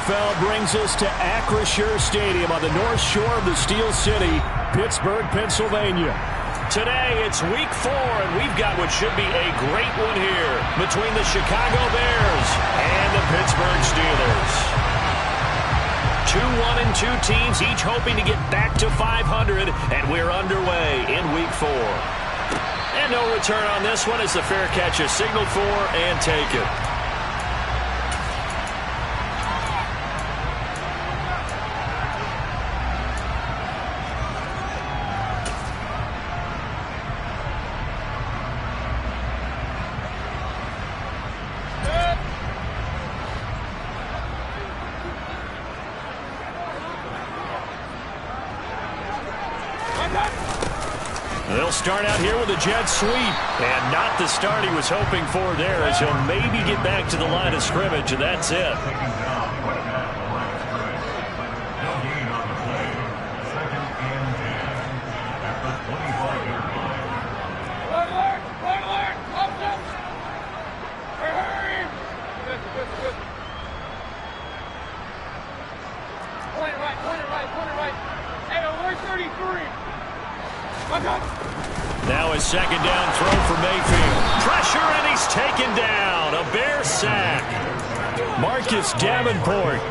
NFL brings us to Acrisure Stadium on the north shore of the Steel City, Pittsburgh, Pennsylvania. Today, it's week 4, and we've got what should be a great one here between the Chicago Bears and the Pittsburgh Steelers. 2-1-2 teams, each hoping to get back to 500, and we're underway in week 4. And no return on this one as the fair catch is signaled for and taken. They'll start out here with a jet sweep, and not the start he was hoping for there, as he'll maybe get back to the line of scrimmage, and that's it. Now a second down throw for Mayfield. Pressure, and he's taken down. A Bear sack. Marcus Davenport.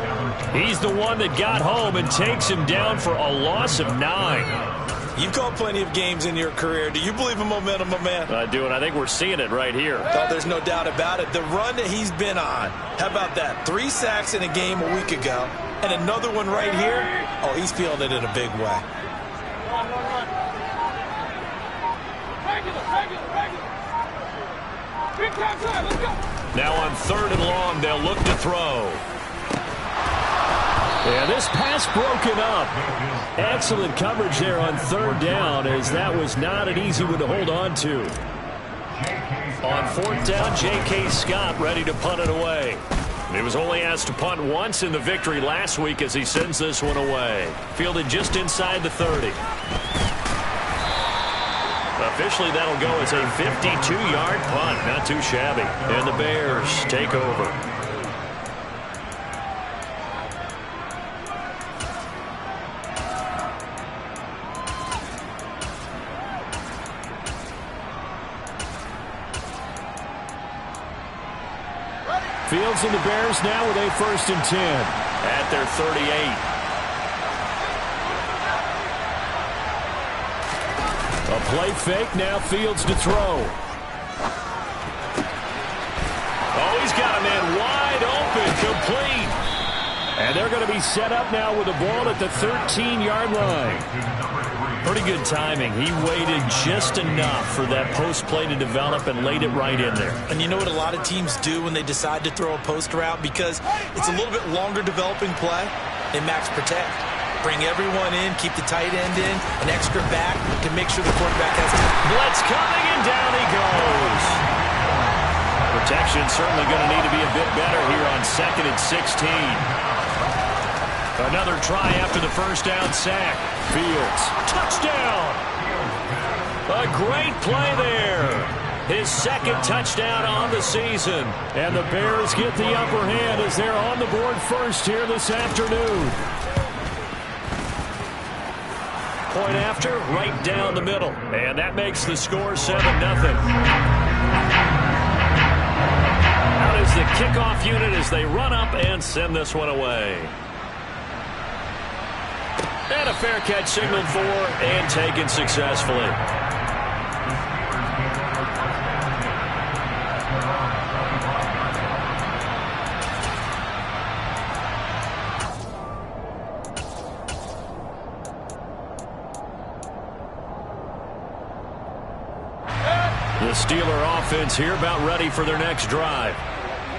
He's the one that got home and takes him down for a loss of 9. You've called plenty of games in your career. Do you believe in momentum, my man? I do, and I think we're seeing it right here. Oh, there's no doubt about it. The run that he's been on. How about that? 3 sacks in a game a week ago, and another one right here. Oh, he's feeling it in a big way. Now on 3rd and long, they'll look to throw. Yeah, this pass broken up. Excellent coverage there on 3rd down, as that was not an easy one to hold on to. On 4th down, J.K. Scott ready to punt it away. He was only asked to punt once in the victory last week as he sends this one away. Fielded just inside the 30. Officially, that'll go as a 52-yard punt. Not too shabby. And the Bears take over. Fields and the Bears now with a 1st and 10 at their 38. A play fake, now Fields to throw. Oh, he's got a man wide open, complete. And they're going to be set up now with the ball at the 13-yard line. Pretty good timing. He waited just enough for that post play to develop and laid it right in there. And you know what a lot of teams do when they decide to throw a post route? Because it's a little bit longer developing play, they max protect. Bring everyone in, keep the tight end in, an extra back to make sure the quarterback has time. Blitz coming, and down he goes. Protection certainly going to need to be a bit better here on 2nd and 16. Another try after the 1st down sack. Fields, touchdown. A great play there. His 2nd touchdown on the season. And the Bears get the upper hand as they're on the board first here this afternoon. Point after, right down the middle. And that makes the score 7-0. Out is the kickoff unit as they run up and send this one away. And a fair catch signaled for and taken successfully. The Steeler offense here about ready for their next drive.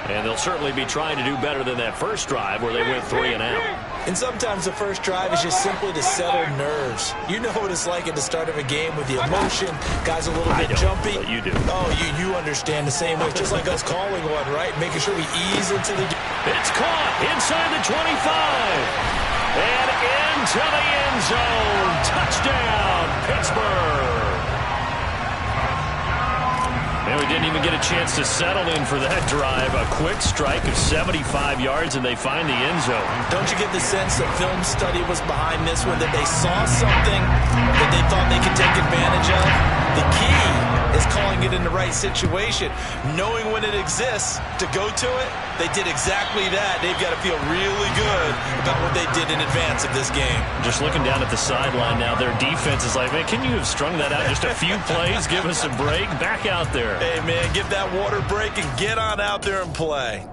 And they'll certainly be trying to do better than that first drive where they went 3 and out. And sometimes the first drive is just simply to settle nerves. You know what it's like at the start of a game with the emotion. Guys a little bit jumpy. But you do. Oh, you understand the same way. Just like us calling one, right? Making sure we ease into the game. It's caught inside the 25. And into the end zone. Touchdown, Pittsburgh. And we didn't even get a chance to settle in for that drive. A quick strike of 75 yards, and they find the end zone. Don't you get the sense that film study was behind this one, that they saw something that they thought they could take advantage of? The key is calling it in the right situation. Knowing when it exists to go to it, they did exactly that. They've got to feel really good about what they did in advance of this game. Just looking down at the sideline now, their defense is like, man, can you have strung that out just a few plays? Give us a break. Back out there. Hey, man, give that water break and get on out there and play.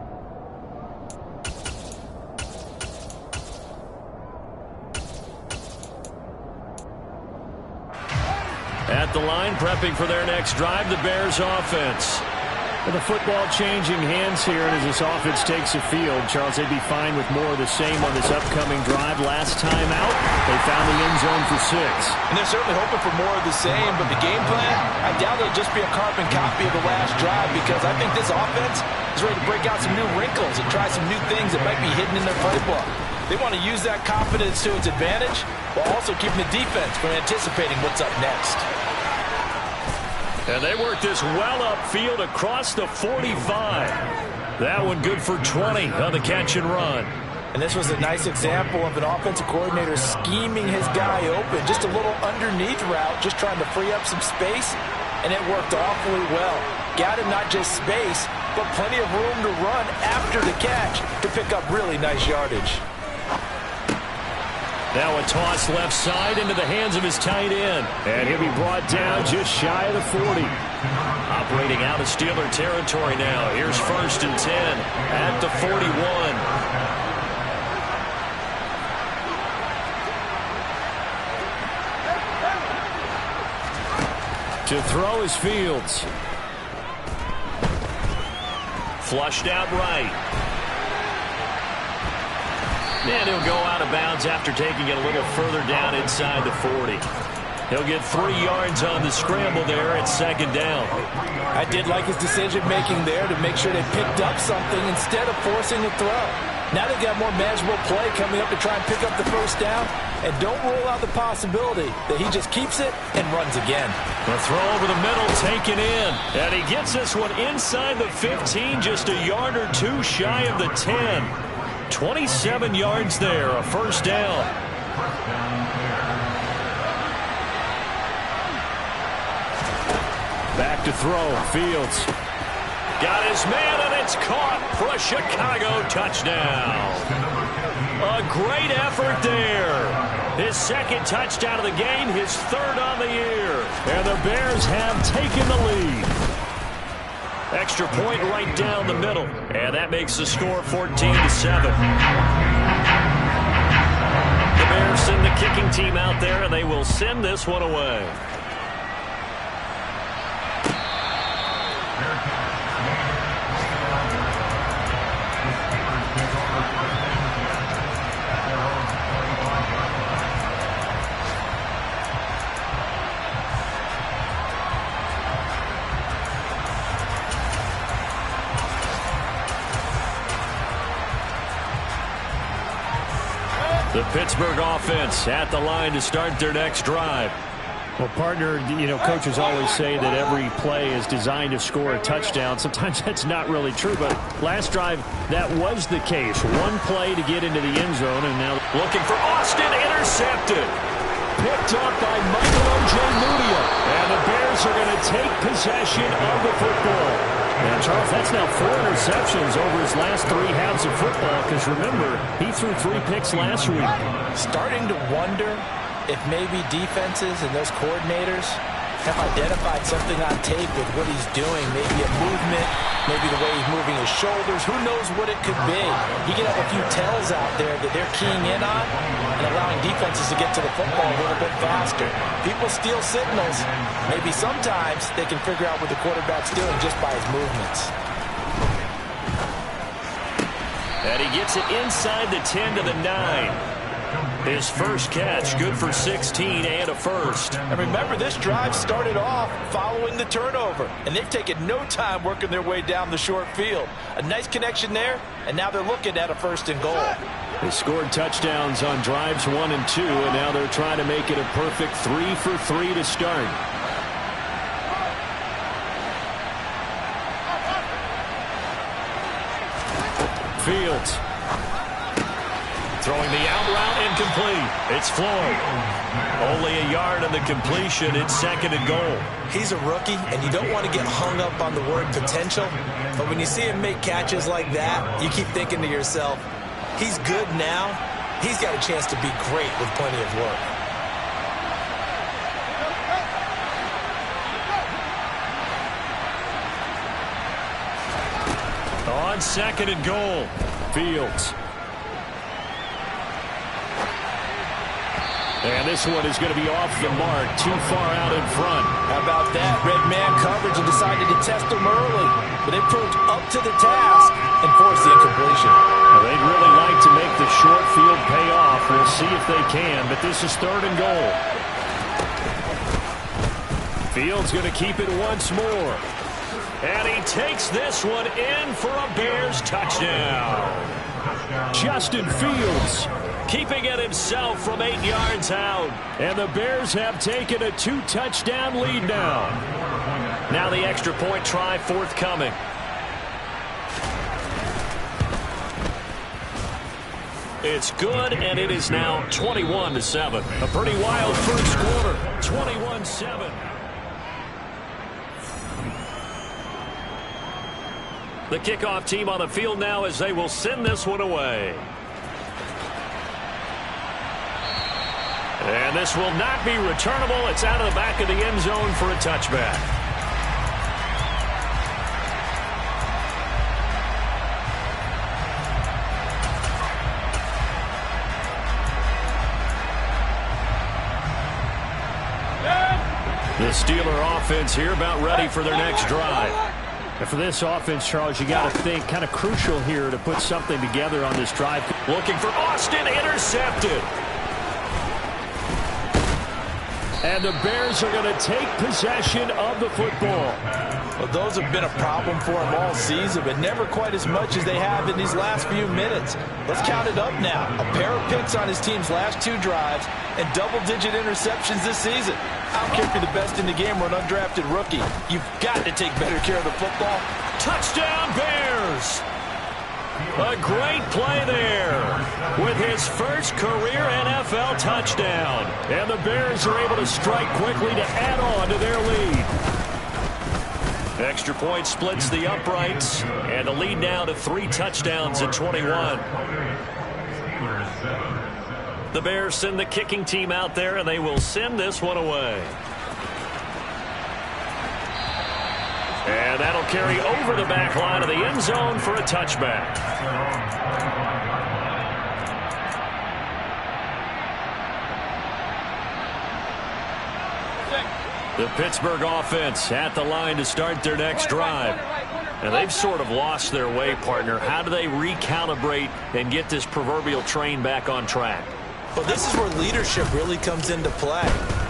At the line, prepping for their next drive, the Bears offense. With the football changing hands here, and as this offense takes the field, Charles, they'd be fine with more of the same on this upcoming drive. Last time out, they found the end zone for 6. And they're certainly hoping for more of the same, but the game plan, I doubt it'll just be a carbon copy of the last drive, because I think this offense is ready to break out some new wrinkles and try some new things that might be hidden in their playbook. They want to use that confidence to its advantage while also keeping the defense from anticipating what's up next. And they work this well upfield across the 45. That one good for 20 on the catch and run. And this was a nice example of an offensive coordinator scheming his guy open. Just a little underneath route, just trying to free up some space, and it worked awfully well. Got him not just space, but plenty of room to run after the catch to pick up really nice yardage. Now a toss left side into the hands of his tight end. And he'll be brought down just shy of the 40. Operating out of Steeler territory now. Here's 1st and 10 at the 41. To throw is Fields. Flushed out right. And he'll go out of bounds after taking it a little further down inside the 40. He'll get 3 yards on the scramble there at 2nd down. I did like his decision-making there to make sure they picked up something instead of forcing a throw. Now they've got more manageable play coming up to try and pick up the 1st down. And don't rule out the possibility that he just keeps it and runs again. The throw over the middle taken in. And he gets this one inside the 15, just a yard or 2 shy of the 10. 27 yards there, a 1st down. Back to throw, Fields. Got his man, and it's caught for a Chicago touchdown. A great effort there. His 2nd touchdown of the game, his 3rd on the year. And the Bears have taken the lead. Extra point right down the middle. And that makes the score 14-7. The Bears send the kicking team out there, and they will send this one away. The Pittsburgh offense at the line to start their next drive. Well, partner, coaches always say that every play is designed to score a touchdown. Sometimes that's not really true, but last drive, that was the case. One play to get into the end zone, and now looking for Austin, intercepted. Picked up by Michael Ojemudia. And the Bears are going to take possession of the football. And Charles, that's now 4 interceptions over his last 3 halves of football, because remember, he threw 3 picks last week. Starting to wonder if maybe defenses and those coordinators have identified something on tape with what he's doing. Maybe a movement, maybe the way he's moving his shoulders. Who knows what it could be? He could have a few tells out there that they're keying in on and allowing defenses to get to the football a little bit faster. People steal signals. Maybe sometimes they can figure out what the quarterback's doing just by his movements. And he gets it inside the 10 to the 9. His first catch, good for 16 and a 1st. And remember, this drive started off following the turnover, and they've taken no time working their way down the short field. A nice connection there, and now they're looking at a 1st and goal. They scored touchdowns on drives 1 and 2, and now they're trying to make it a perfect 3 for 3 to start. Throwing the out route incomplete. It's Floyd. Only a yard on the completion. It's 2nd and goal. He's a rookie, and you don't want to get hung up on the word potential. But when you see him make catches like that, you keep thinking to yourself, he's good now. He's got a chance to be great with plenty of work. On 2nd and goal, Fields. And this one is going to be off the mark, too far out in front. How about that? Red man coverage and decided to test him early. But they proved up to the task and forced the incompletion. Well, they'd really like to make the short field pay off. We'll see if they can, but this is 3rd and goal. Fields going to keep it once more. And he takes this one in for a Bears touchdown. Justin Fields keeping it himself from 8 yards out. And the Bears have taken a 2-touchdown lead now. Now the extra point try forthcoming. It's good, and it is now 21-7. A pretty wild first quarter, 21-7. The kickoff team on the field now as they will send this one away. And this will not be returnable. It's out of the back of the end zone for a touchback. The Steeler offense here about ready for their next drive. And for this offense, Charles, you got to think kind of crucial here to put something together on this drive. Looking for Austin, intercepted. And the Bears are going to take possession of the football. Well, those have been a problem for him all season, but never quite as much as they have in these last few minutes. Let's count it up now. A pair of picks on his team's last 2 drives and double-digit interceptions this season. I don't care if you're the best in the game or an undrafted rookie. You've got to take better care of the football. Touchdown, Bears! A great play there with his first career NFL touchdown. And the Bears are able to strike quickly to add on to their lead. Extra point splits the uprights, and the lead now to 3 touchdowns at 21. The Bears send the kicking team out there, and they will send this one away. And that'll carry over the back line of the end zone for a touchback. The Pittsburgh offense at the line to start their next drive. And they've sort of lost their way, partner. How do they recalibrate and get this proverbial train back on track? Well, this is where leadership really comes into play.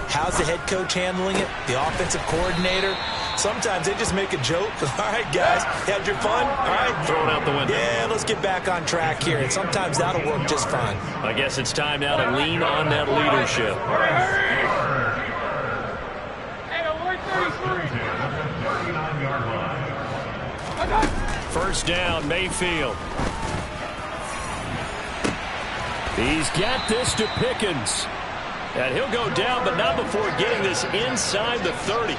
How's the head coach handling it? The offensive coordinator? Sometimes they just make a joke. All right, guys, had your fun? All right. Throw it out the window. Yeah, let's get back on track here. And sometimes that'll work just fine. I guess it's time now to lean on that leadership. First down, Mayfield. He's got this to Pickens. And he'll go down, but not before getting this inside the 30.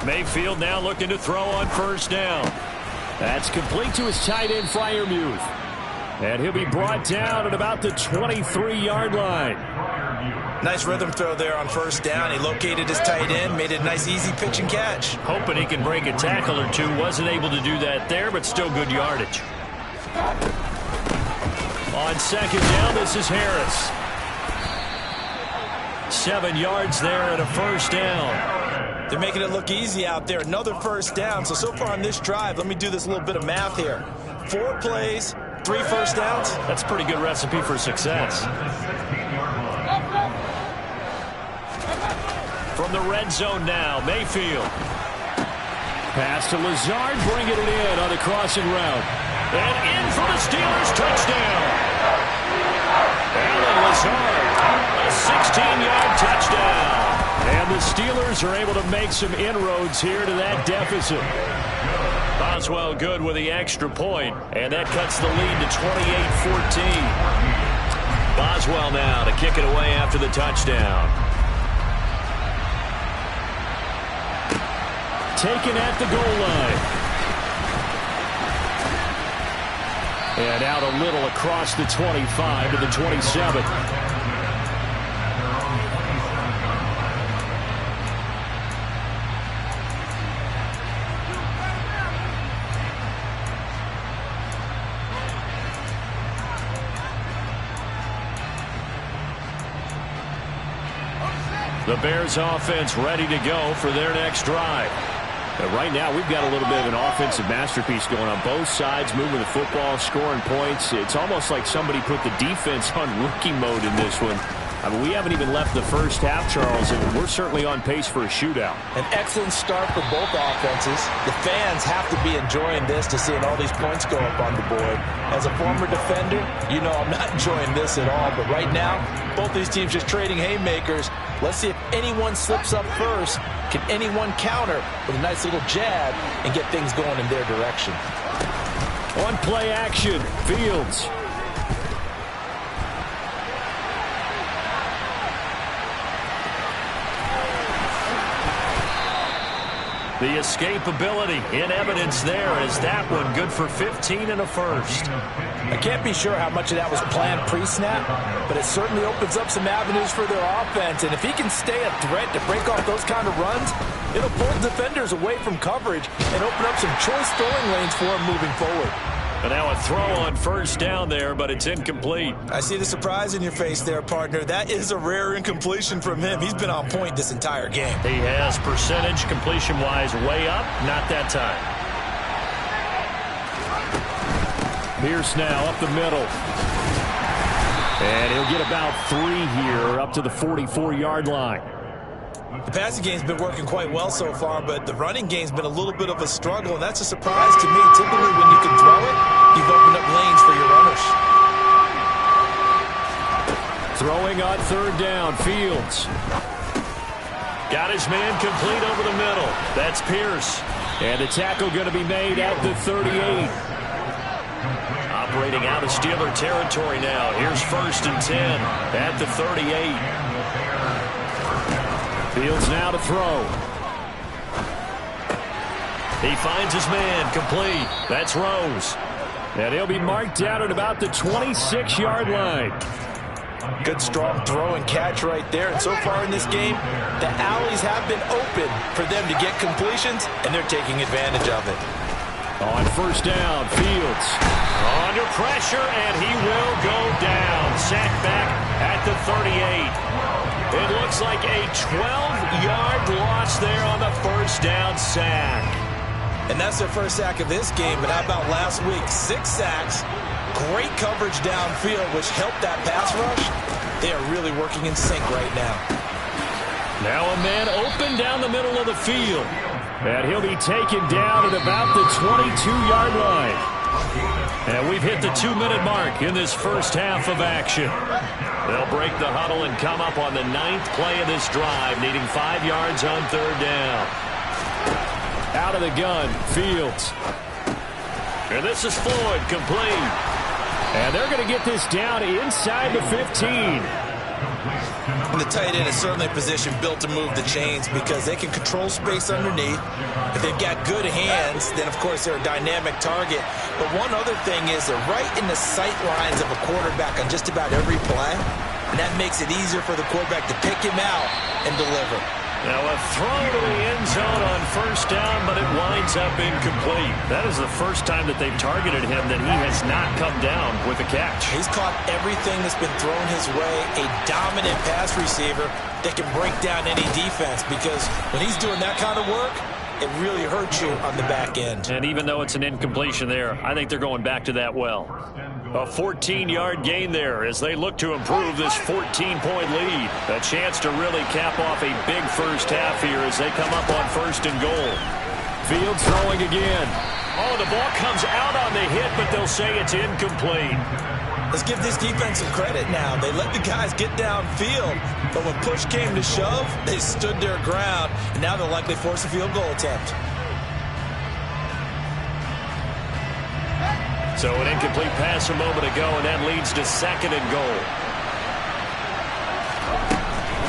Mayfield now looking to throw on first down. That's complete to his tight end, Freiermuth. And he'll be brought down at about the 23-yard line. Nice rhythm throw there on first down. He located his tight end, made it a nice, easy pitch and catch. Hoping he can break a tackle or two. Wasn't able to do that there, but still good yardage. On second down, this is Harris. 7 yards there and a first down. They're making it look easy out there. Another first down. So far on this drive, let me do this little bit of math here. 4 plays, 3 first downs. That's a pretty good recipe for success. From the red zone now, Mayfield. Pass to Lazard, bringing it in on the crossing route. And in for the Steelers, touchdown. Alan Lazard, a 16-yard touchdown. And the Steelers are able to make some inroads here to that deficit. Boswell good with the extra point, and that cuts the lead to 28-14. Boswell now to kick it away after the touchdown. Taken at the goal line. And out a little across the 25 to the 27. The Bears offense ready to go for their next drive. But right now, we've got a little bit of an offensive masterpiece going on both sides, moving the football, scoring points. It's almost like somebody put the defense on rookie mode in this one. I mean, we haven't even left the first half, Charles, and we're certainly on pace for a shootout. An excellent start for both offenses. The fans have to be enjoying this to seeing all these points go up on the board. As a former defender, you know I'm not enjoying this at all. But right now, both these teams just trading haymakers. Let's see if anyone slips up first. Can anyone counter with a nice little jab and get things going in their direction? On play action, Fields. The escapability in evidence there as that one good for 15 and a first. I can't be sure how much of that was planned pre-snap, but it certainly opens up some avenues for their offense. And if he can stay a threat to break off those kind of runs, it'll pull defenders away from coverage and open up some choice throwing lanes for him moving forward. And now a throw on first down there, but it's incomplete. I see the surprise in your face there, partner. That is a rare incompletion from him. He's been on point this entire game. He has percentage completion-wise way up, not that time. Pierce now up the middle. And he'll get about 3 here up to the 44-yard line. The passing game's been working quite well so far, but the running game's been a little bit of a struggle, and that's a surprise to me. Typically, when you can throw it, you've opened up lanes for your runners. Throwing on third down, Fields. Got his man complete over the middle. That's Pierce. And the tackle going to be made at the 38. Operating out of Steeler territory now. Here's 1st and 10 at the 38. Fields now to throw. He finds his man complete. That's Rose. And he'll be marked down at about the 26-yard line. Good strong throw and catch right there. And so far in this game, the alleys have been open for them to get completions, and they're taking advantage of it. On first down, Fields. Under pressure, and he will go down. Sacked back at the 38. It looks like a 12-yard loss there on the first down sack. And that's their first sack of this game, but how about last week? 6 sacks, great coverage downfield, which helped that pass rush. They are really working in sync right now. Now a man open down the middle of the field. And he'll be taken down at about the 22-yard line. And we've hit the 2-minute mark in this first half of action. They'll break the huddle and come up on the 9th play of this drive, needing 5 yards on third down. Out of the gun, Fields. And this is Floyd, complete. And they're going to get this down inside the 15. And the tight end is certainly a position built to move the chains because they can control space underneath. If they've got good hands, then, of course, they're a dynamic target. But one other thing is they're right in the sight lines of a quarterback on just about every play. And that makes it easier for the quarterback to pick him out and deliver. Now a throw to the end zone on first down, but it winds up incomplete. That is the first time that they've targeted him that he has not come down with a catch. He's caught everything that's been thrown his way. A dominant pass receiver that can break down any defense because when he's doing that kind of work, it really hurts you on the back end. And even though it's an incompletion there, I think they're going back to that well. A 14-yard gain there as they look to improve this 14-point lead. A chance to really cap off a big first half here as they come up on 1st and goal. Fields throwing again. Oh, the ball comes out on the hit, but they'll say it's incomplete. Let's give this defense some credit now. They let the guys get downfield, but when push came to shove, they stood their ground, and now they'll likely force a field goal attempt. So an incomplete pass a moment ago, and that leads to 2nd and goal.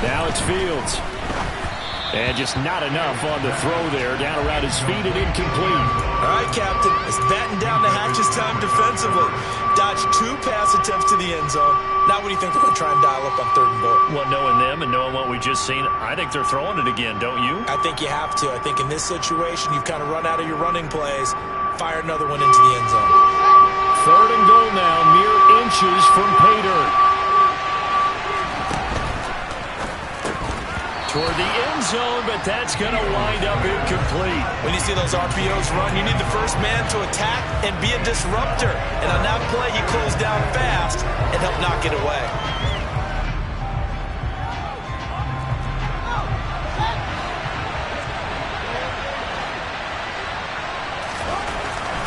Now it's Fields. And just not enough on the throw there. Down around his feet and incomplete. All right, Captain. It's batten down the hatches time defensively. Dodged 2 pass attempts to the end zone. Now what do you think they're going to try and dial up on 3rd and goal? Well, knowing them and knowing what we just seen, I think they're throwing it again, don't you? I think you have to. I think in this situation, you've kind of run out of your running plays. Fire another one into the end zone. 3rd and goal now, mere inches from pay dirt. Toward the end zone, but that's going to wind up incomplete. When you see those RPOs run, you need the first man to attack and be a disruptor. And on that play, he closed down fast and helped knock it away.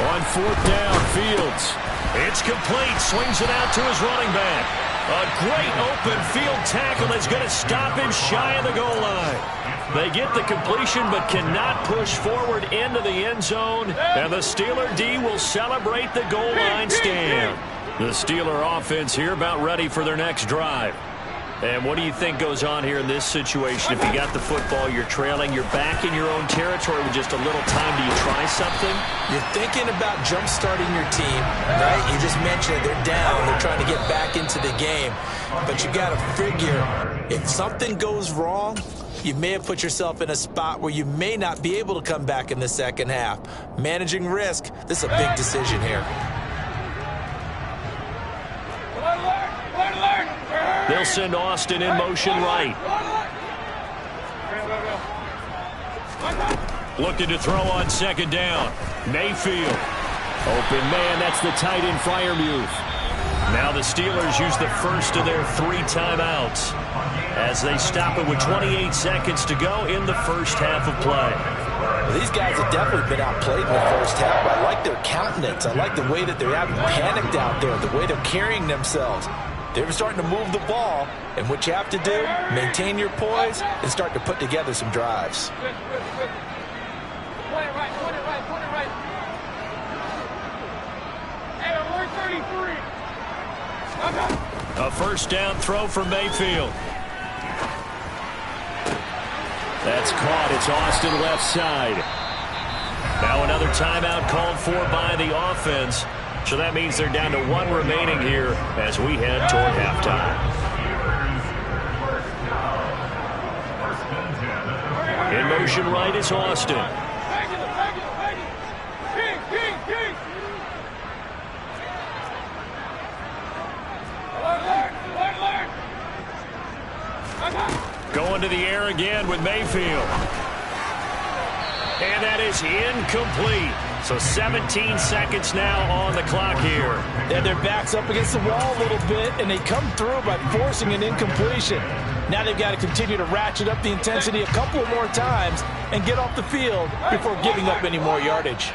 On 4th down, Fields. It's complete. Swings it out to his running back. A great open field tackle is going to stop him shy of the goal line. They get the completion but cannot push forward into the end zone. And the Steeler D will celebrate the goal line stand. The Steeler offense here about ready for their next drive. And what do you think goes on here in this situation? If you got the football, you're trailing, you're back in your own territory with just a little time. Do you try something? You're thinking about jump-starting your team, right? You just mentioned it. They're down. They're trying to get back into the game. But you got to figure, if something goes wrong, you may have put yourself in a spot where you may not be able to come back in the second half. Managing risk, this is a big decision here. They'll send Austin in motion right. Looking to throw on 2nd down. Mayfield. Open man, that's the tight end Freiermuth. Now the Steelers use the first of their 3 timeouts as they stop it with 28 seconds to go in the first half of play. Well, these guys have definitely been outplayed in the first half. I like their countenance. I like the way that they're having panicked out there, the way they're carrying themselves. They're starting to move the ball, and what you have to do, maintain your poise and start to put together some drives. A first down throw from Mayfield. That's caught. It's Austin left side. Now another timeout called for by the offense. So that means they're down to 1 remaining here as we head toward halftime. In motion right is Austin. Going to the air again with Mayfield. And that is incomplete. So 17 seconds now on the clock here. Yeah, their back's up against the wall a little bit, and they come through by forcing an incompletion. Now they've got to continue to ratchet up the intensity a couple more times and get off the field before giving up any more yardage.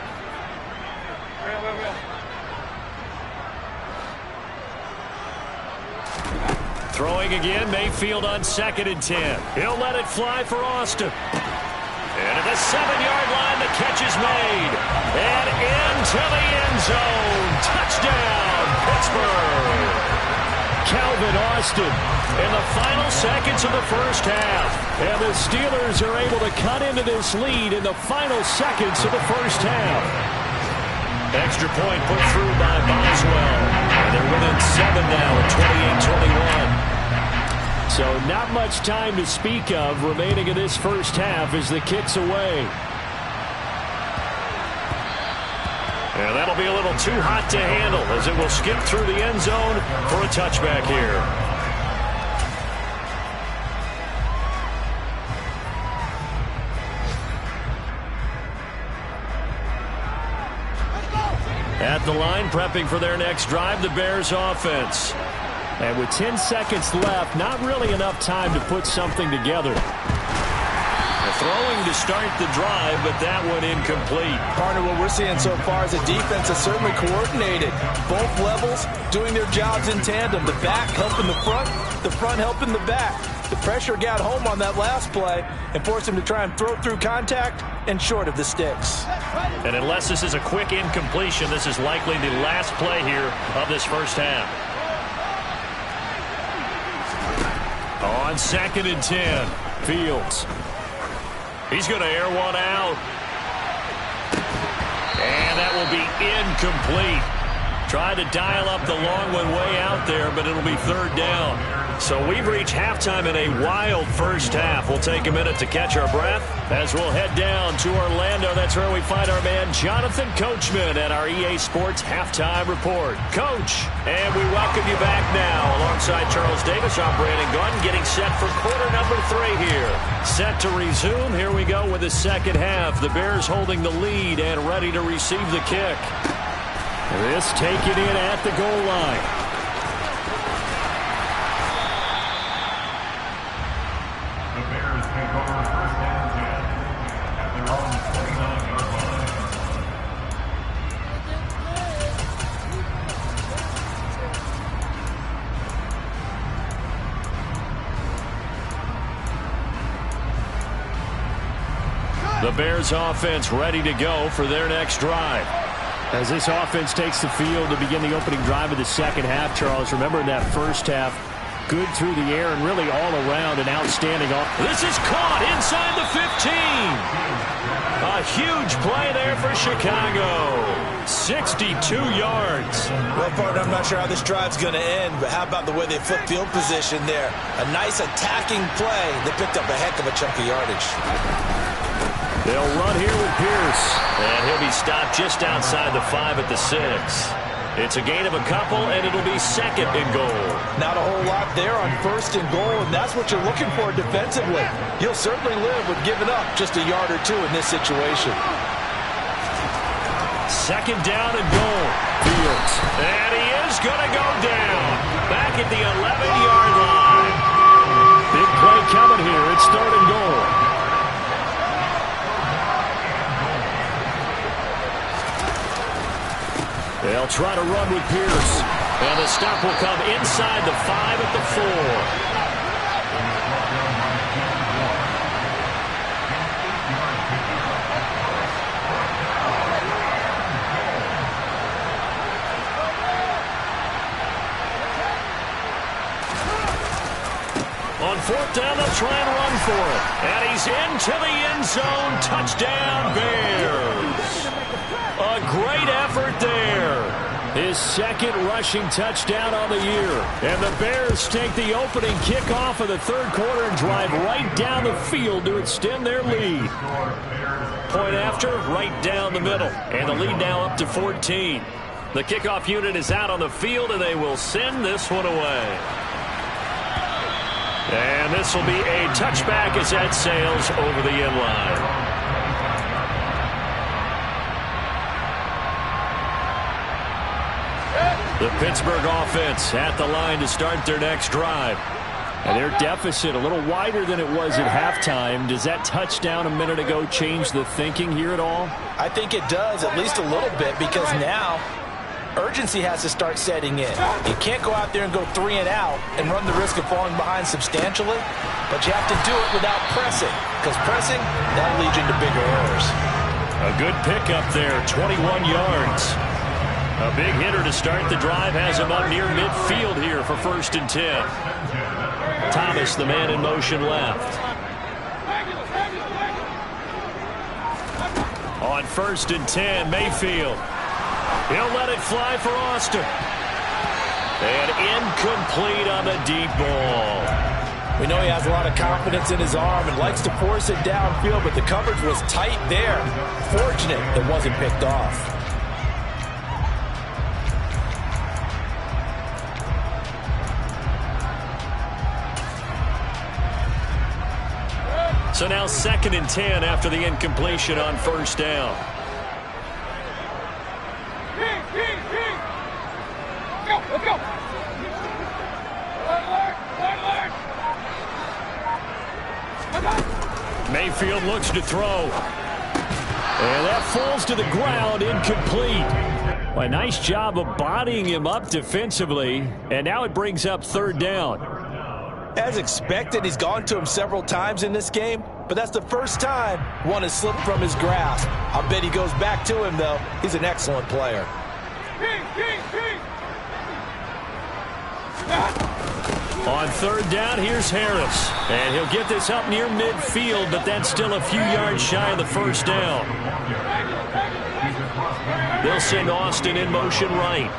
Throwing again, Mayfield on 2nd and 10. He'll let it fly for Austin. And at the 7-yard line, the catch is made. And into the end zone. Touchdown, Pittsburgh. Calvin Austin in the final seconds of the first half. And the Steelers are able to cut into this lead in the final seconds of the first half. Extra point put through by Boswell. And they're within 7 now at 28-21. So not much time to speak of remaining in this first half as the kick's away. And that'll be a little too hot to handle as it will skip through the end zone for a touchback here. At the line, prepping for their next drive, the Bears offense. And with 10 seconds left, not really enough time to put something together. Throwing to start the drive, but that one incomplete. Partner, what we're seeing so far is a defense that's certainly coordinated. Both levels doing their jobs in tandem. The back helping the front helping the back. The pressure got home on that last play and forced him to try and throw through contact and short of the sticks. And unless this is a quick incompletion, this is likely the last play here of this first half. On 2nd and 10, Fields. He's going to air one out. And that will be incomplete. Tried to dial up the long one way out there, but it'll be 3rd down. So we've reached halftime in a wild first half. We'll take a minute to catch our breath as we'll head down to Orlando. That's where we find our man Jonathan Coachman at our EA Sports Halftime Report. Coach, and we welcome you back now. Alongside Charles Davis, I'm Brandon Gunn, getting set for quarter number 3 here. Set to resume. Here we go with the second half. The Bears holding the lead and ready to receive the kick. This taken in at the goal line. The Bears offense ready to go for their next drive. As this offense takes the field to begin the opening drive of the second half, Charles, remember in that first half, good through the air and really all around an outstanding offense. This is caught inside the 15. A huge play there for Chicago. 62 yards. Well, partner, I'm not sure how this drive's going to end, but how about the way they flipped field position there? A nice attacking play that picked up a heck of a chunk of yardage. They'll run here with Pierce. And he'll be stopped just outside the 5 at the 6. It's a gain of a couple, and it'll be 2nd and goal. Not a whole lot there on 1st and goal, and that's what you're looking for defensively. You'll certainly live with giving up just a yard or 2 in this situation. 2nd down and goal. Fields. And he is going to go down. Back at the 11-yard line. Big play coming here. It's 3rd and goal. They'll try to run with Pierce. And the stop will come inside the 5 at the 4. On 4th down, they'll try and run for it. And he's into the end zone. Touchdown, Bears. A great effort there. His 2nd rushing touchdown on the year. And the Bears take the opening kickoff of the 3rd quarter and drive right down the field to extend their lead. Point after, right down the middle. And the lead now up to 14. The kickoff unit is out on the field, and they will send this one away. And this will be a touchback as that sails over the end line. The Pittsburgh offense at the line to start their next drive. And their deficit a little wider than it was at halftime. Does that touchdown a minute ago change the thinking here at all? I think it does, at least a little bit, because now urgency has to start setting in. You can't go out there and go 3 and out and run the risk of falling behind substantially, but you have to do it without pressing, because pressing, that'll lead you into bigger errors. A good pickup there, 21 yards. A big hitter to start the drive, has him up near midfield here for 1st and 10. Thomas, the man in motion left. On 1st and 10, Mayfield. He'll let it fly for Austin. And incomplete on the deep ball. We know he has a lot of confidence in his arm and likes to force it downfield, but the coverage was tight there. Fortunate it wasn't picked off. So now 2nd and 10 after the incompletion on 1st down. Let's go. Mayfield looks to throw. And that falls to the ground, incomplete. Well, a nice job of bodying him up defensively. And now it brings up third down. As expected, he's gone to him several times in this game, but that's the first time one has slipped from his grasp. I'll bet he goes back to him, though. He's an excellent player. On third down, here's Harris. And he'll get this up near midfield, but that's still a few yards shy of the first down. They'll send Austin in motion right.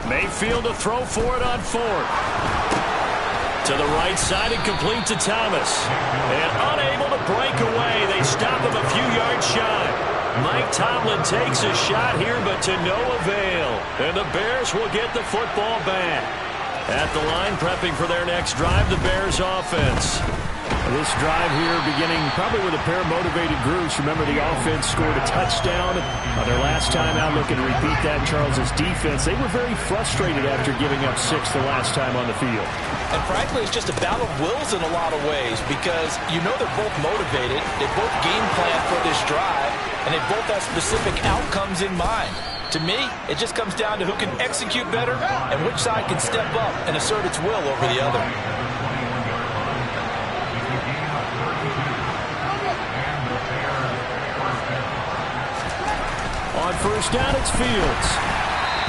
Mayfield to throw for it on fourth. To the right side and complete to Thomas. And unable to break away. They stop him a few yards shy. Mike Tomlin takes a shot here, but to no avail. And the Bears will get the football back. At the line, prepping for their next drive, the Bears offense. This drive here beginning probably with a pair of motivated groups. Remember, the offense scored a touchdown on their last time out. Looking to repeat that. Charles' defense, they were very frustrated after giving up 6 the last time on the field. And frankly, it's just a battle of wills in a lot of ways because you know they're both motivated. They both game plan for this drive, and they both have specific outcomes in mind. To me, it just comes down to who can execute better and which side can step up and assert its will over the other. On first down, it's Fields.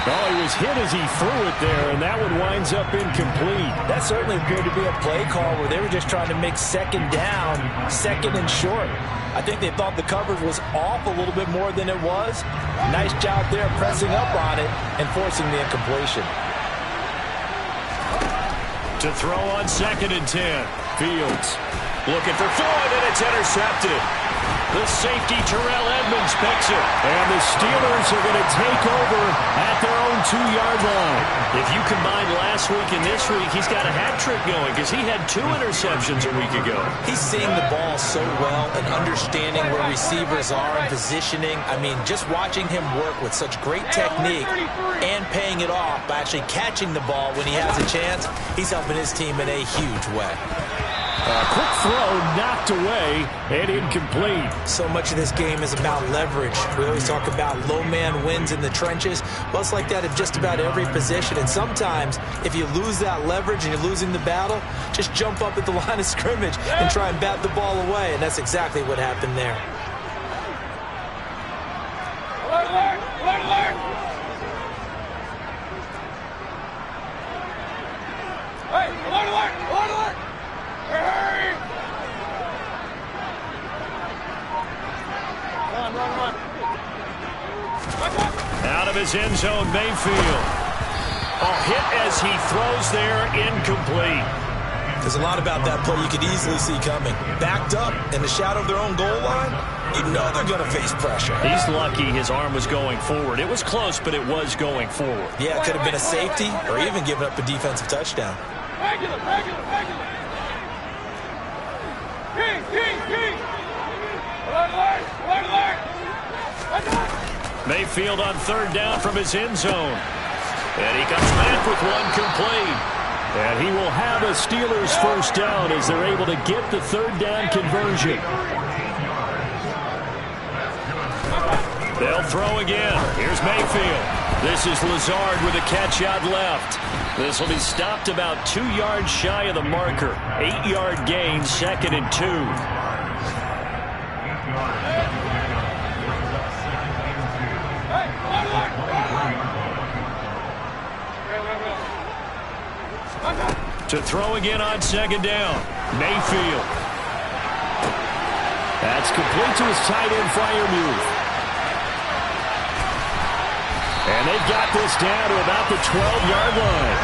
Oh, he was hit as he threw it there, and that one winds up incomplete. That certainly appeared to be a play call where they were just trying to make second down, second and short. I think they thought the coverage was off a little bit more than it was. Nice job there pressing up on it and forcing the incompletion. To throw on 2nd and 10. Fields looking for Floyd, and it's intercepted. The safety, Terrell Edmonds, picks it. And the Steelers are going to take over at their own 2-yard line. If you combine last week and this week, he's got a hat trick going because he had 2 interceptions a week ago. He's seeing the ball so well and understanding where receivers are and positioning. I mean, just watching him work with such great technique and paying it off by actually catching the ball when he has a chance, he's helping his team in a huge way. Quick throw, knocked away, and incomplete. So much of this game is about leverage. We always talk about low man wins in the trenches. Well, it's like that at just about every position. And sometimes, if you lose that leverage and you're losing the battle, just jump up at the line of scrimmage and try and bat the ball away. And that's exactly what happened there. Alert, alert, alert, alert. Hey, alert, alert, alert, alert. Hurry! Run, run, run. Out of his end zone, Mayfield. Oh, hit as he throws there, incomplete. There's a lot about that play you could easily see coming. Backed up in the shadow of their own goal line, you know they're going to face pressure. He's lucky his arm was going forward. It was close, but it was going forward. Yeah, it could have been a safety or even given up a defensive touchdown. Regular, regular, regular. King, king, king. Alert, alert, alert, alert. Mayfield on 3rd down from his end zone. And he comes back with one complete. And he will have a Steelers 1st down as they're able to get the 3rd down conversion. They'll throw again. Here's Mayfield. This is Lazard with a catch out left. This will be stopped about 2 yards shy of the marker. 8-yard gain, 2nd and 2. To throw again on 2nd down. Mayfield. That's complete to his tight end, Freiermuth. And they've got this down to about the 12-yard line.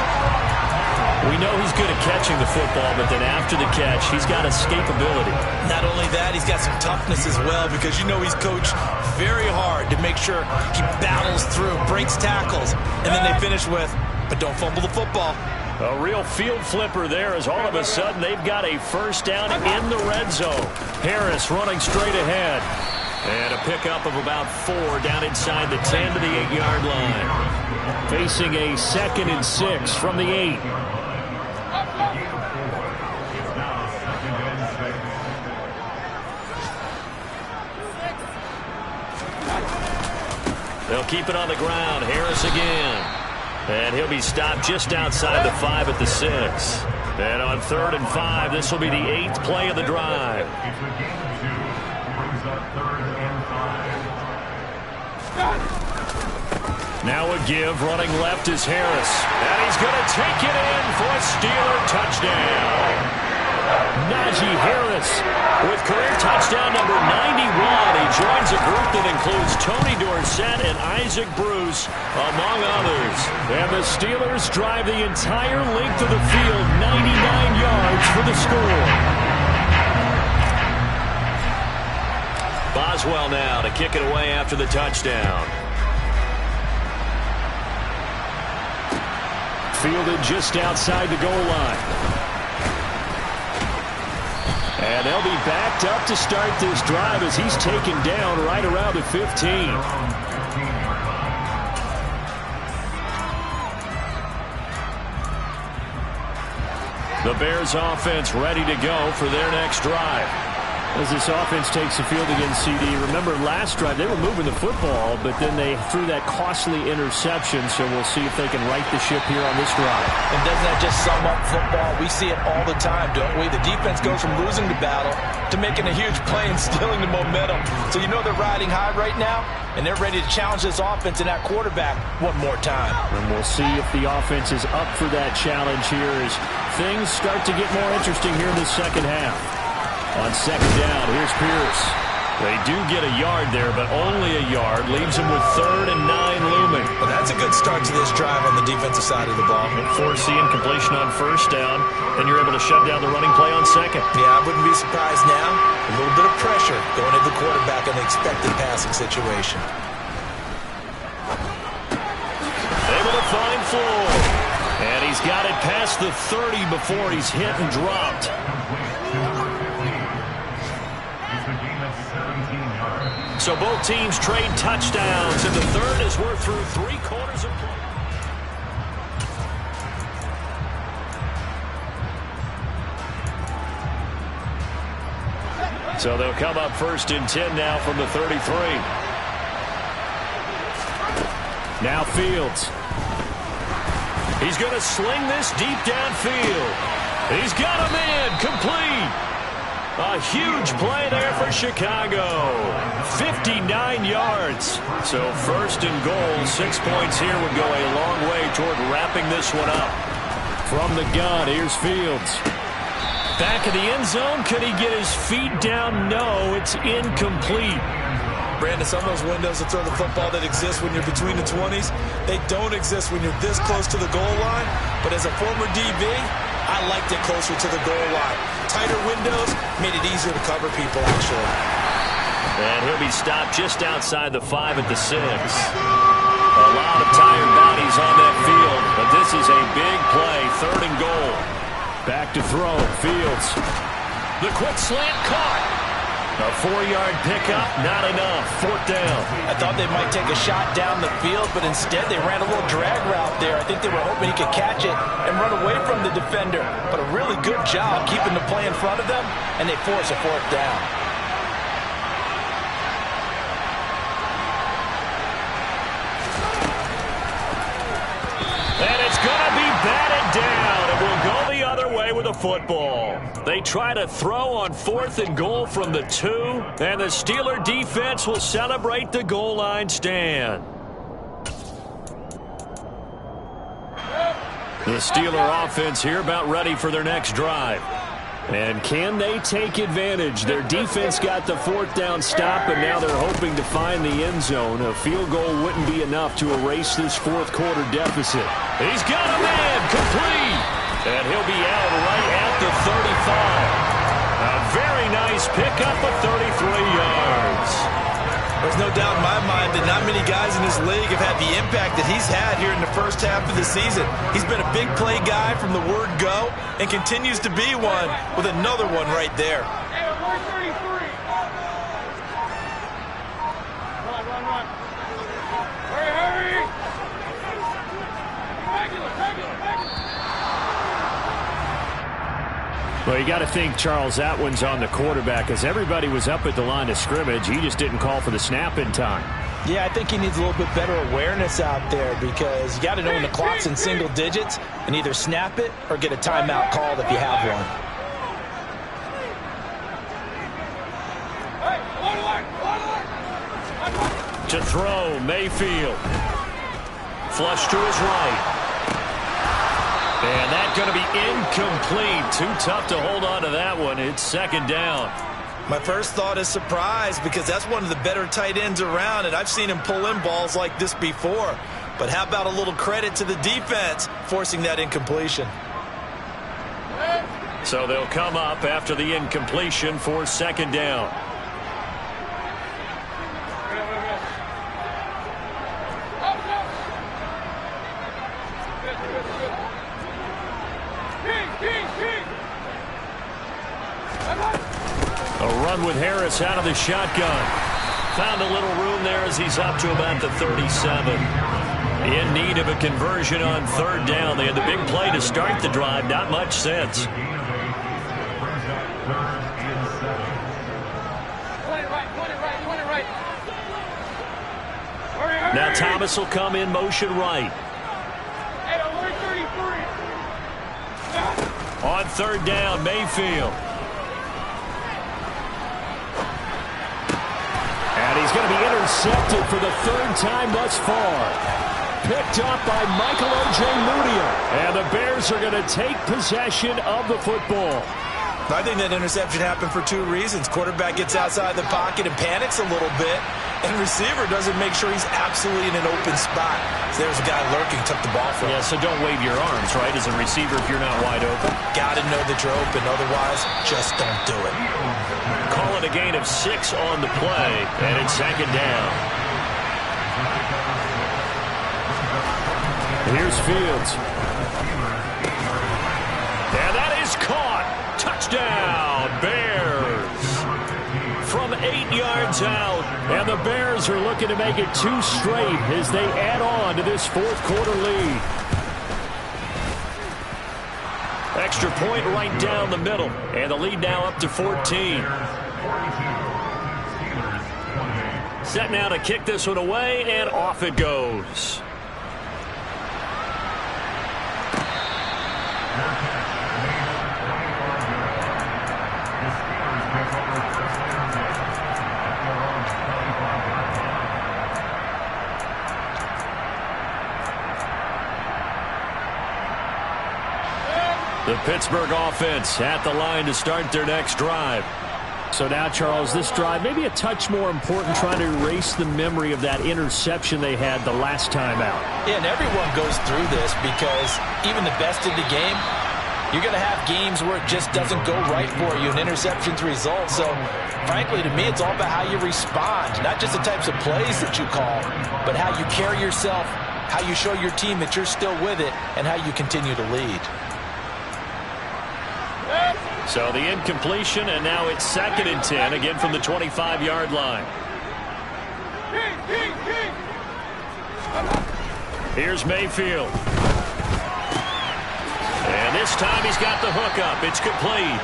We know he's good at catching the football, but then after the catch, he's got escapability. Not only that, he's got some toughness as well because you know he's coached very hard to make sure he battles through, breaks tackles, and then they finish with, but don't fumble the football. A real field flipper there as all of a sudden they've got a first down in the red zone. Harris running straight ahead. And a pickup of about 4 down inside the 10 to the 8-yard line. Facing a 2nd and 6 from the 8. They'll keep it on the ground. Harris again. And he'll be stopped just outside the 5 at the 6. And on 3rd and 5, this will be the 8th play of the drive. Now a give, running left is Harris. And he's going to take it in for a Steeler touchdown. Najee Harris with career touchdown number 91. He joins a group that includes Tony Dorsett and Isaac Bruce, among others. And the Steelers drive the entire length of the field, 99 yards for the score. Boswell now to kick it away after the touchdown. Fielded just outside the goal line. And they'll be backed up to start this drive as he's taken down right around the 15. The Bears offense ready to go for their next drive. As this offense takes the field against CD, remember last drive they were moving the football, but then they threw that costly interception, so we'll see if they can right the ship here on this drive. And doesn't that just sum up football? We see it all the time, don't we? The defense goes from losing the battle to making a huge play and stealing the momentum. So you know they're riding high right now, and they're ready to challenge this offense and that quarterback one more time. And we'll see if the offense is up for that challenge here as things start to get more interesting here in the second half. On 2nd down, here's Pierce. They do get a yard there, but only a yard. Leaves them with 3rd and 9 looming. Well, that's a good start to this drive on the defensive side of the ball. Foreseeing completion on 1st down, then you're able to shut down the running play on 2nd. Yeah, I wouldn't be surprised now. A little bit of pressure going at the quarterback in the expected passing situation. Able to find Floyd. And he's got it past the 30 before he's hit and dropped. So both teams trade touchdowns, and the 3rd as we're through 3 quarters of play. So they'll come up 1st and 10 now from the 33. Now Fields. He's going to sling this deep downfield. He's got him in, complete. A huge play there for Chicago. 59 yards. So 1st and goal, 6 points here would go a long way toward wrapping this one up. From the gun, here's Fields. Back of the end zone. Could he get his feet down? No, it's incomplete. Brandon, some of those windows to throw the football that exist when you're between the 20s, they don't exist when you're this close to the goal line. But as a former DB, I liked it closer to the goal line. Tighter windows made it easier to cover people, actually. And he'll be stopped just outside the 5 at the 6. A lot of tired bodies on that field, but this is a big play, 3rd and goal. Back to throw, Fields. The quick slant caught. A 4-yard pickup, not enough. 4th down. I thought they might take a shot down the field, but instead they ran a little drag route there. I think they were hoping he could catch it and run away from the defender. But a really good job keeping the play in front of them, and they force a 4th down. And it's going to be batted down. It will go the other way with a football. They try to throw on 4th and goal from the 2, and the Steeler defense will celebrate the goal line stand. The Steeler offense here about ready for their next drive. And can they take advantage? Their defense got the 4th down stop, and now they're hoping to find the end zone. A field goal wouldn't be enough to erase this 4th quarter deficit. He's got a man complete, and he'll be out right at the 35. A very nice pickup of 33 yards. There's no doubt in my mind that not many guys in this league have had the impact that he's had here in the first half of the season. He's been a big play guy from the word go and continues to be one with another one right there. Hey, 133. Run. Hurry. Regular. Well, you got to think, Charles, that one's on the quarterback, as everybody was up at the line of scrimmage. He just didn't call for the snap in time. Yeah, I think he needs a little bit better awareness out there, because you got to know when the clock's in single digits and either snap it or get a timeout called if you have one. To throw, Mayfield. Flush to his right. And that's going to be incomplete. Too tough to hold on to that one. It's second down. My first thought is surprise, because that's one of the better tight ends around, and I've seen him pull in balls like this before. But how about a little credit to the defense forcing that incompletion? So they'll come up after the incompletion for second down. A run with Harris out of the shotgun. Found a little room there as he's up to about the 37. In need of a conversion on third down. They had the big play to start the drive. Not much sense. Now Thomas will come in motion right. On third down, Mayfield. And he's going to be intercepted for the third time thus far. Picked up by Michael O.J. Mudia. And the Bears are going to take possession of the football. I think that interception happened for two reasons. Quarterback gets outside the pocket and panics a little bit, and receiver doesn't make sure he's absolutely in an open spot. So there's a guy lurking, took the ball from him. Yeah, so don't wave your arms, right, as a receiver if you're not wide open. Got to know that you're open. Otherwise, just don't do it. Call it a gain of 6 on the play, and it's second down. Here's Fields. And that is caught. Touchdown, Bears. From 8 yards out. And the Bears are looking to make it 2 straight as they add on to this fourth quarter lead. Extra point right down the middle. And the lead now up to 14. Set now to kick this one away, and off it goes. The Pittsburgh offense at the line to start their next drive. So now, Charles, this drive maybe a touch more important, trying to erase the memory of that interception they had the last time out. Yeah, and everyone goes through this, because even the best in the game, you're going to have games where it just doesn't go right for you, and interceptions result. So, frankly, to me, it's all about how you respond, not just the types of plays that you call, but how you carry yourself, how you show your team that you're still with it, and how you continue to lead. So the incompletion, and now it's 2nd and 10, again from the 25-yard line. Here's Mayfield. And this time he's got the hook up. It's complete.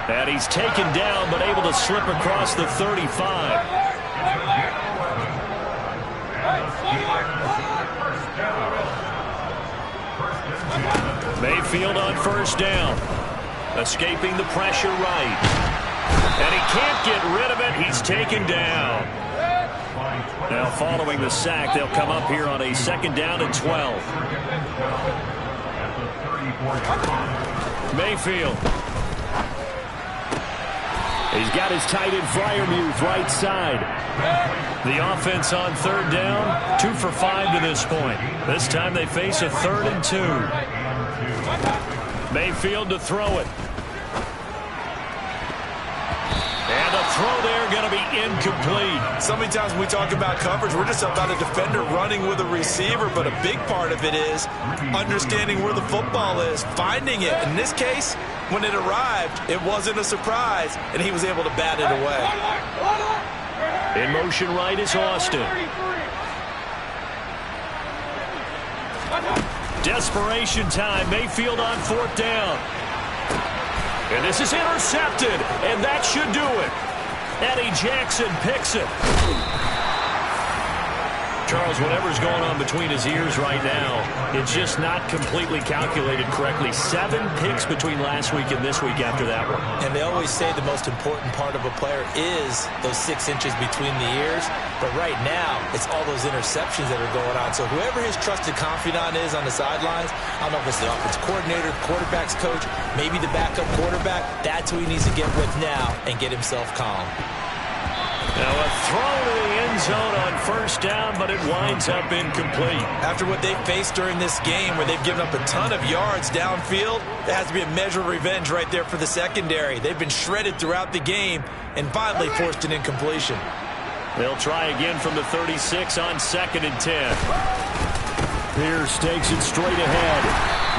And he's taken down, but able to slip across the 35. Mayfield on first down. Escaping the pressure right. And he can't get rid of it. He's taken down. Now following the sack, they'll come up here on a 2nd down and 12. Mayfield. He's got his tight end Freiermuth right side. The offense on third down, 2 for 5 to this point. This time they face a 3rd and 2. Mayfield to throw it. And the throw there going to be incomplete. So many times when we talk about coverage, we're just about a defender running with a receiver, but a big part of it is understanding where the football is, finding it. In this case, when it arrived, it wasn't a surprise, and he was able to bat it away. In motion right is Austin. Desperation time. Mayfield on 4th down. And this is intercepted, and that should do it. Eddie Jackson picks it. Charles, whatever's going on between his ears right now, it's just not completely calculated correctly. 7 picks between last week and this week after that one. And they always say the most important part of a player is those 6 inches between the ears. But right now, it's all those interceptions that are going on. So whoever his trusted confidant is on the sidelines, I don't know if it's the offensive coordinator, quarterback's coach, maybe the backup quarterback, that's who he needs to get with now and get himself calm. Now a throw to the end zone on 1st down, but it winds up incomplete. After what they've faced during this game where they've given up a ton of yards downfield, there has to be a measure of revenge right there for the secondary. They've been shredded throughout the game and finally forced an incompletion. They'll try again from the 36 on 2nd and 10. Pierce takes it straight ahead.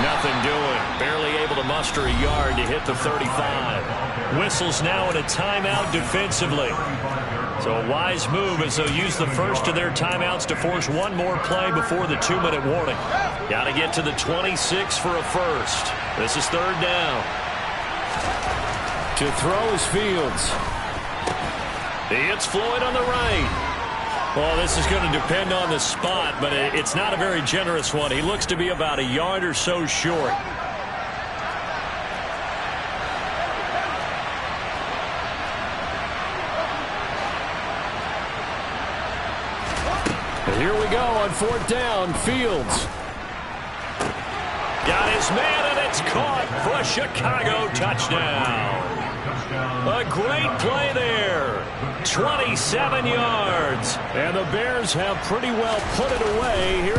Nothing doing. Barely able to muster a yard to hit the 35. Whistles now in a timeout defensively. So a wise move as they'll use the first of their timeouts to force one more play before the 2-minute warning. Got to get to the 26 for a first. This is 3rd down. To throw is Fields. He hits Floyd on the right. Well, this is going to depend on the spot, but it's not a very generous one. He looks to be about a yard or so short. Here we go on 4th down. Fields. Got his man, and it's caught for a Chicago touchdown. A great play there. 27 yards. And the Bears have pretty well put it away here in the